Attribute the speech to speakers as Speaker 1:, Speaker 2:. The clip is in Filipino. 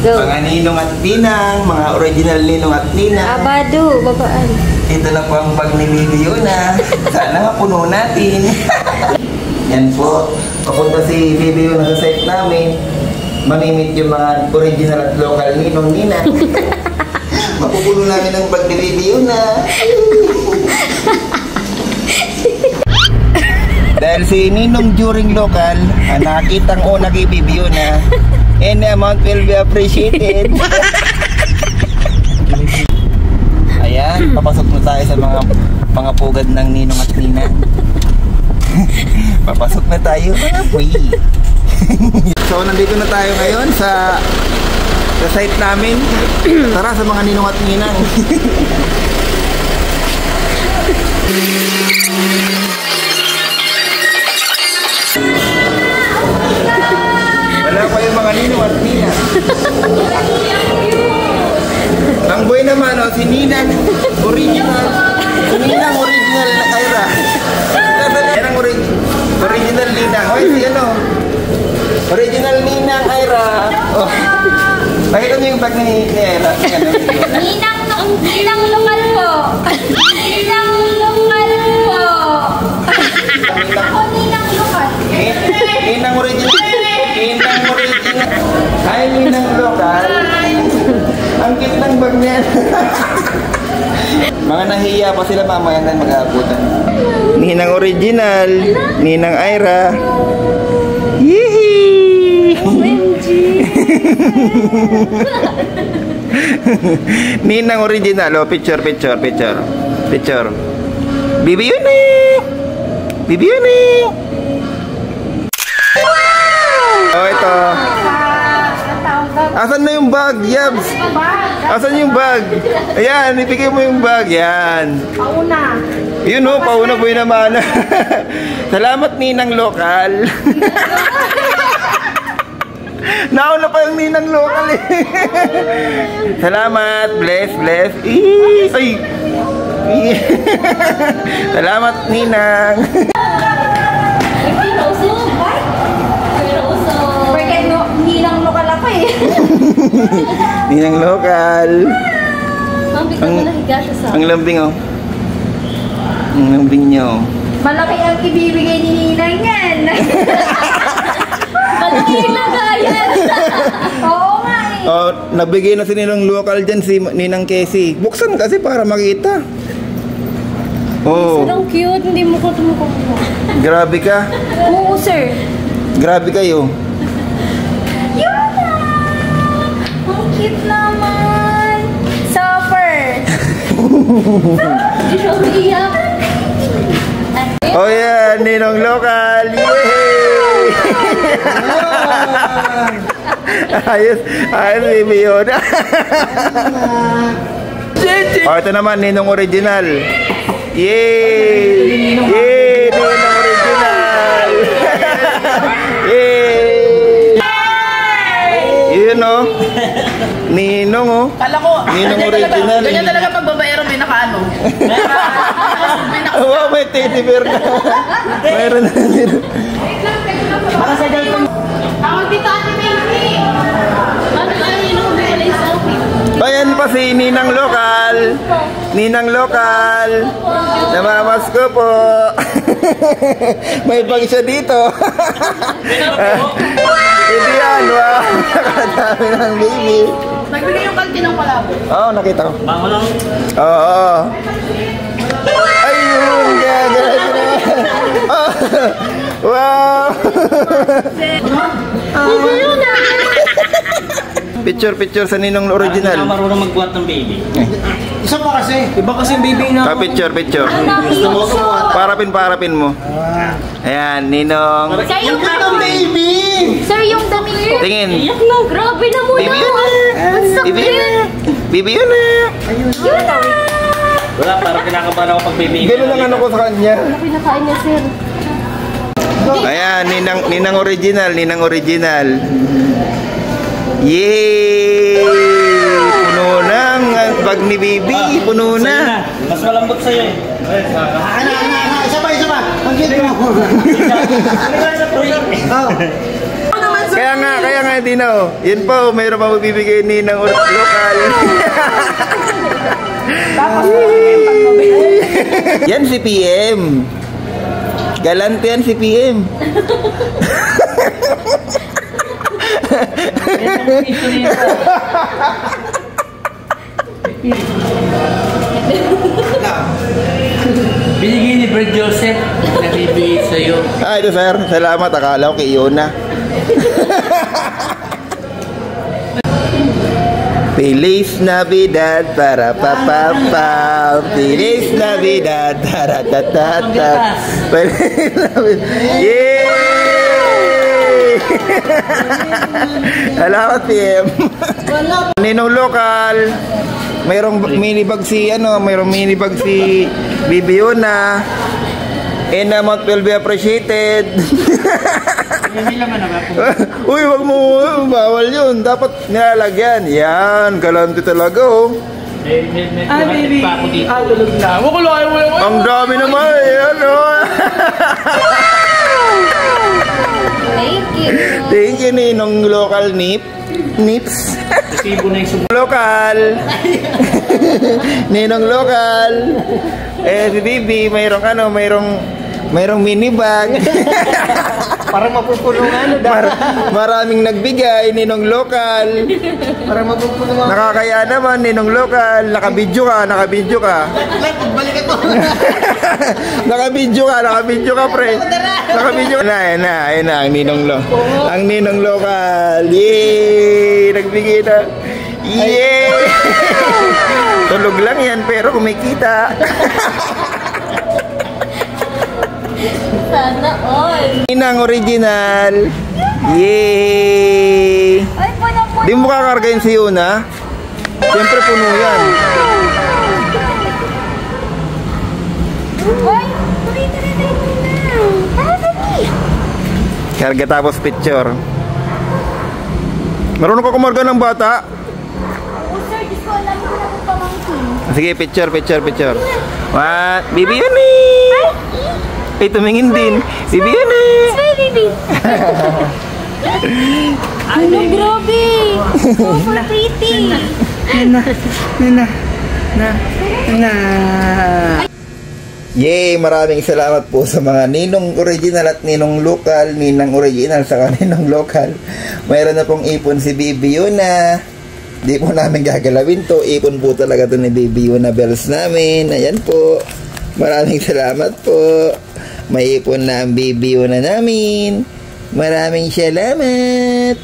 Speaker 1: Go.
Speaker 2: Mga ninong at ninang, mga original ninong at ninang.
Speaker 1: Abado, babaan.
Speaker 2: Ito na po ang bag ni Bibi Yuna. Sana mapuno natin. Yan po. Papunta si Bibi Yuna sa site namin. Mamimit yung mga original at local ninong ninang. Mapupuno namin ang bag ni Bibi Yuna. Dahil si Ninong during local, nakitang una kay Bibi Yuna, any amount will be appreciated. Ayan, papasok na tayo sa mga pugad ng Ninong at Ninang. Papasok na tayo, mga free. So, nandito na tayo ngayon sa site namin. Tara sa mga Ninong at Ninang. Wala pa yung mga ninong at ninang. Ang boy naman, si Ninang original. Si Ninang original na Ira. Yan ang original Ninang. Hoy, si ano? Original Ninang Ira. Oh. Pakita mo yung bag ni Ira.
Speaker 1: Ninang lokal po. Ninang lokal po. Ako ninang lokal.
Speaker 2: Ninang original. Ninang original. Ay, Ninang lokal. Ang cute ng bag niya. Mga nahiya pa sila mamaya na mag-aabutan. Ninang original. Ninang Ira. Yee!
Speaker 1: OMG!
Speaker 2: Ninang original. Oh, picture. Bibi Yuna! Bibi Yuna! Oh, ito. Asan na yung bag, Yabs? Asan yung bag? Ayan, ibigay mo yung bag. Yan.
Speaker 1: Pauna.
Speaker 2: Yun o, pauna po yun naman. Salamat, Ninang lokal. Nauna pa yung Ninang lokal eh. Salamat, bless. Ay. Salamat, Ninang.
Speaker 1: Ninang lokal ako eh.
Speaker 2: Ninang lokal. Ang lambing oh. Ang lambing niyo.
Speaker 1: Malaki ang ibibigay ni Ninang yan. Malaki yung lagayan. Oo nga eh.
Speaker 2: Oh, nagbigay na si Ninang lokal dyan, si Ninang Casey. Buksan kasi para makita. Oh.
Speaker 1: Ang cute, hindi mo ko tumukuha.
Speaker 2: Grabe ka.
Speaker 1: Oo sir.
Speaker 2: Grabe kayo.
Speaker 1: Yuna! Ang cute naman! Suffer! Hindi siya umiiyak.
Speaker 2: Oh yeah, Ninong lokal! Yay! Ayos, Bibi Yuna. Oh, ito naman, Ninong original. Yay! Yay! Ninong original! Yay! Yun o. Ninong o.
Speaker 3: Kala ko,
Speaker 2: Ninong original.
Speaker 3: ganyan talaga pag babaero may nakaano.
Speaker 2: Wow, may teddy bear na. Mayroon na dito.
Speaker 3: Para sa ganyan.
Speaker 1: Tawag dito Ate Baby! Ano yung bumili selfie?
Speaker 2: Ayan pa si Ninang lokal. Ninang lokal. Namamas ko po. May bag siya dito. Hindi yan, wow. Nakadami ng baby.
Speaker 3: Nagbigay yung kalti ng palabo.
Speaker 2: Oo, nakita ko.
Speaker 3: Bango lang.
Speaker 2: Oo. Ayun, gagawin na. Wow. Picture sa Ninong original.
Speaker 3: Hindi marunong magbuhat ng baby.
Speaker 4: Isa pa kasi. Iba kasi yung baby na.
Speaker 2: Picture. Parapin mo. Ayan, Ninong.
Speaker 1: Sir, yung
Speaker 4: baby!
Speaker 1: Sir, yung damit ko.
Speaker 2: Tingin.
Speaker 1: Iyak na, grabe na muna.
Speaker 2: Bibi Yuna.
Speaker 1: Ang sakit.
Speaker 2: Bibi Yuna.
Speaker 1: Yuna.
Speaker 3: Wala, parang kinakabahan ako pag baby.
Speaker 2: Ganun lang ano ko sa kanya.
Speaker 1: Ano pinakain niya, sir?
Speaker 2: Ayan, Ninang original. Yay! Puno na ang bag ni baby. Puno na.
Speaker 3: Mas malambot sa'yo eh.
Speaker 4: Isa pa. Ang cute mo.
Speaker 2: Kaya kaya nga hindi na oh. Yan po, mayroon pa magbibigay ni ng lokal. Yan si PM. Galante yan si PM.
Speaker 3: Binigay ni Brad Joseph, nabibigay sa'yo.
Speaker 2: Ito sir, salamat. Akala ko kay Iona. Feliz Navidad para papapa. Feliz Navidad para tatata. Feliz Navidad. Yay! Salamat PM. Ninong lokal. Mayroong minibag si Bibi Yuna. And amount will be appreciated. Uy, wag mo, bawal yun. Dapat nilalagyan. Yan, galante talaga oh.
Speaker 3: Baby.
Speaker 4: Tulog na.
Speaker 2: Ang dami naman. Yan oh.
Speaker 1: Thank you.
Speaker 2: Thank you Ninong local Nips.
Speaker 3: Resibo na yung
Speaker 2: Lokal. Ninong lokal. Si Bibi, mayroong mini bag.
Speaker 4: Parang mapupulungan.
Speaker 2: Maraming nagbigay, Ninong lokal.
Speaker 4: Parang mapupulungan.
Speaker 2: Nakakaya naman, Ninong lokal. Nakabidyo ka.
Speaker 4: Balikan mo.
Speaker 2: Nakabidyo ka, pre. Nakabidyo ka. Ayun na, ang Ninong lokal. Yay! Nagbigay na. Yay! Tulog lang yan, pero kumikita.
Speaker 1: Sana all.
Speaker 2: Ninang original. Yay!
Speaker 1: Ay, puno po.
Speaker 2: Di mo kakargayin si Yuna? Siyempre puno yan.
Speaker 1: Ay, tuloy na.
Speaker 2: Karga tapos picture. Marunong ka kumarga ng bata?
Speaker 1: Oh, sir, di ko alam kung ano pamangkin.
Speaker 2: Sige, picture. What? Bibi Yuni! Ay, tumingin din. Bibi Yuni!
Speaker 1: Smile, baby. Ano, grabe. Super pretty.
Speaker 2: Yay! Maraming salamat po sa mga Ninong original at Ninong local. Ninang original sa Ninong local. Mayroon na pong ipon si Bibi Yuna. Di po namin gagalawin to. Ipon po talaga to ni Bibi Yuna bells namin. Ayan po. Maraming salamat po. May ipon na ang Bibi Yuna namin. Maraming salamat.